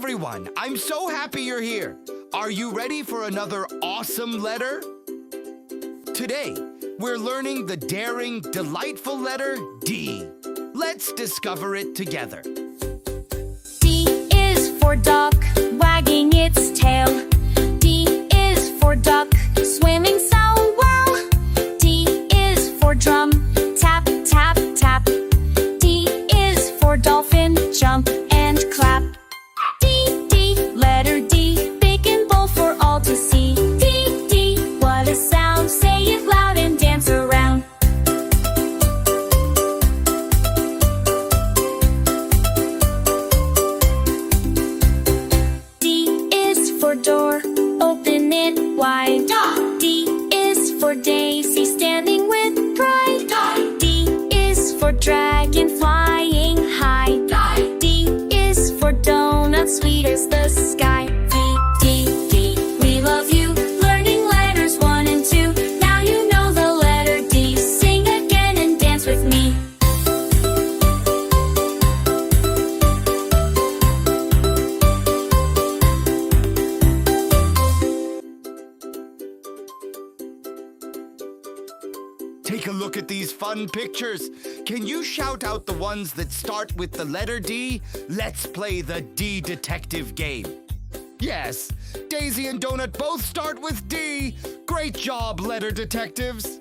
everyone, I'm so happy you're here. Are you ready for another awesome letter? Today, we're learning the daring, delightful letter D. Let's discover it together. D is for duck, wagging its tail. D is for duck, swimming so well. D is for drum, tap, tap, tap. D is for dolphin, jump and clap. D, D, letter D, big and bold for all to see. D, D, what a sound, say it loud and dance around. D is for door, open it wide. D is for daisy, standing with pride. D is for dragon, flying high. D is for donut, sweet as the sky. D, D, D, we love you, learning letters 1 and 2. Now you know the letter D, sing again and dance with me. Take a look at these fun pictures. Can you shout out the ones that start with the letter D? Let's play the D detective game. Yes, Daisy and Donut both start with D. Great job, letter detectives.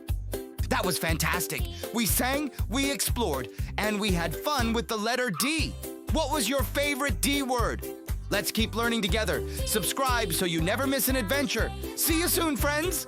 That was fantastic. We sang, we explored, and we had fun with the letter D. What was your favorite D word? Let's keep learning together. Subscribe so you never miss an adventure. See you soon, friends.